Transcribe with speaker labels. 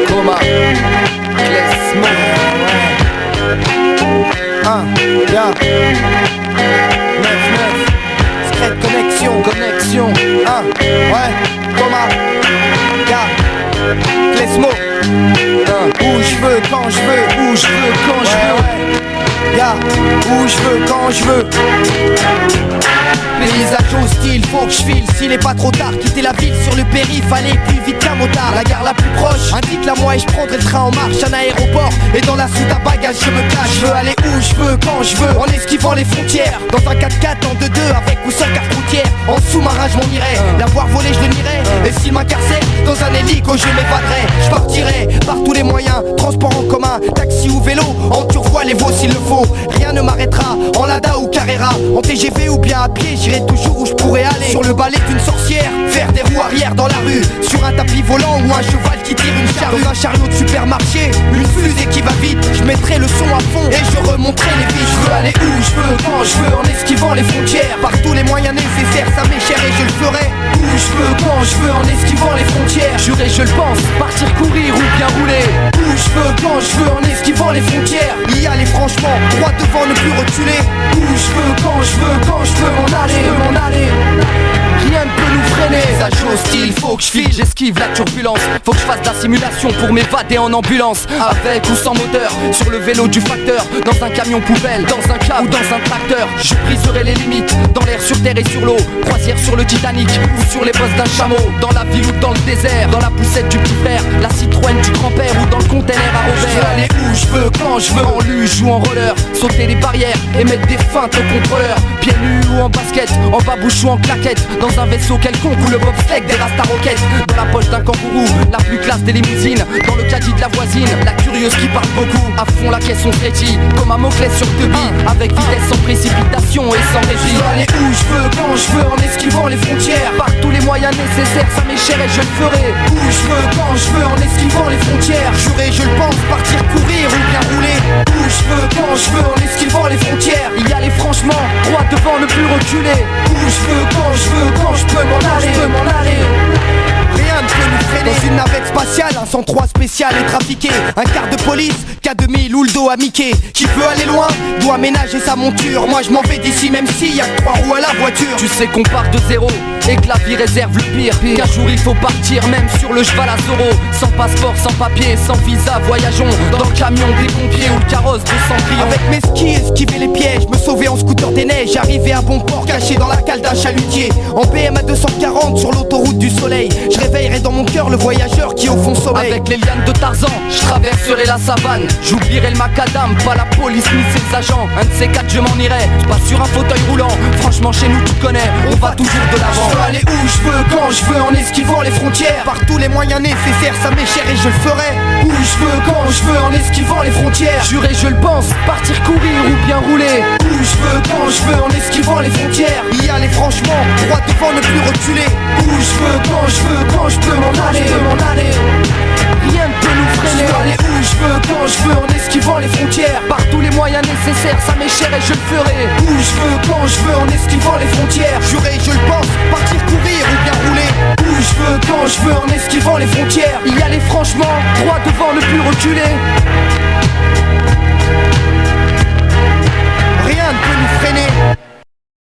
Speaker 1: Coma, Klesmo,
Speaker 2: yeah. 9-9, Secret connexion, ouais, Coma, yeah. Klesmo, où je veux, quand je veux, où je veux, quand je veux, yeah. Où je veux, quand je veux. Paysage hostile, faut que je file. S'il est pas trop tard, quitter la ville sur le périph', aller plus vite qu'un motard. La gare la plus proche, indique-la moi et je prendrai le train en marche. Un aéroport, et dans la soute à bagages je me cache. Je veux aller où je veux, quand je veux, en esquivant les frontières. Dans un 4x4 en 2-2, avec ou sans carte routière. En sous-marin je m'en irais, l'avoir volé je le nierais. Et s'il m'incarcère, dans un hélico je m'évaderais. Je partirais par tous les moyens, transport en commun, taxi ou vélo, en turquoise les veaux s'il le faut. Rien ne m'arrêtera, en Lada ou Carrera, en TGV ou bien à pied, j'irai toujours où je pourrais aller. Sur le balai d'une sorcière, faire des roues arrière dans la rue, sur un tapis volant ou un cheval qui tire une charrue. Dans un chariot de supermarché, une fusée qui va vite, je mettrai le son à fond et je remonterai les vies. Je veux aller où je veux, quand je veux, en esquivant les frontières. Par tous les moyens nécessaires, ça m'est cher et je le ferai. Où je veux, quand je veux, en esquivant les frontières. Juré je le pense, partir courir ou bien rouler. Où je veux, quand je veux, en esquivant les frontières. Y aller franchement, droit devant, ne plus reculer. Où je veux, quand je veux, quand je veux m'en aller. Rien ne peut nous freiner. Paysage hostile, faut que je file, j'esquive la turbulence. Faut que je fasse de la simulation pour m'évader en ambulance. Avec ou sans moteur, sur le vélo du facteur, dans un camion poubelle, dans un cab ou dans un tracteur. Je briserai les limites, dans l'air, sur terre et sur l'eau. Croisière sur le Titanic ou sur les bosses d'un chameau. Dans la ville ou dans le désert, dans la poussette du petit frère, la Citroën du grand-père ou dans le container à Robert. Je veux aller où je veux, quand je veux, en luge ou en roller. Sauter les barrières et mettre des feintes au contrôleur. Pieds nus ou en basket, en babouche ou en claquette. Dans un vaisseau quelconque ou le bobsleigh des Rasta Rockets. Dans la poche d'un kangourou, la plus classe des limousines. Dans le caddie de la voisine, la curieuse qui parle beaucoup. À fond la caisse on frétille, comme un mot-clé sur deux billes. Avec vitesse sans précipitation et sans régie. Je veux aller où je veux, quand je veux, en esquivant les frontières. Par tous les moyens nécessaires, ça m'est cher et je le ferai. Où je veux, quand je veux, en esquivant les frontières. Juré je le pense, partir courir ou bien rouler. Où je veux, quand je veux, en esquivant les frontières. Y aller franchement, droit devant, ne plus reculer. Où je veux, quand je veux, quand je peux m'en aller. Rien ne peut nous freiner. Dans une navette spatiale, un 103 spécial est trafiqué. Un quart de police, K2000 ou le dos à Mickey. Qui veut aller loin, doit ménager sa monture. Moi je m'en vais d'ici même s'il y a que 3 roues à la voiture. Tu sais qu'on part de zéro et que la vie réserve le pire. Qu'un jour il faut partir, même sur le cheval à Zorro. Sans passeport, sans papier, sans visa, voyageons dans le camion des pompiers ou le carrosse de Cendrillon. Avec mes skis, esquiver les pièges, me sauver en scooter des neiges. Arriver à bon port, caché dans la cale d'un chalutier. En BM à 240 sur l'autoroute du soleil. Je réveillerai dans mon cœur le voyageur qui au fond sommeille. Avec les lianes de Tarzan, je traverserai la savane. J'oublierai le macadam, pas la police ni ses agents. Un de ces quatre je m'en irai, pas sur un fauteuil roulant. Franchement chez nous tu connais, on va toujours de l'avant. Je veux aller où je veux, quand je veux, en esquivant les frontières. Par tous les moyens nécessaires, ça m'est cher et je le ferai. Où je veux, quand je veux, en esquivant les frontières. Juré je le pense, partir courir ou bien rouler. Où je veux, quand je veux, en esquivant les frontières. Y aller franchement, droit devant, ne plus reculer. Où je veux, quand je veux, quand je peux m'en aller. Rien ne peut nous freiner. Je veux aller où je veux, quand je veux, en esquivant les frontières. Par tous les moyens nécessaires, ça m'est cher et je le ferai. Où je veux, quand je veux, en esquivant les frontières. Juré je le pense, partir courir ou bien rouler. Où je veux, quand je veux, en esquivant les frontières. Y aller franchement, droit devant, ne plus reculer.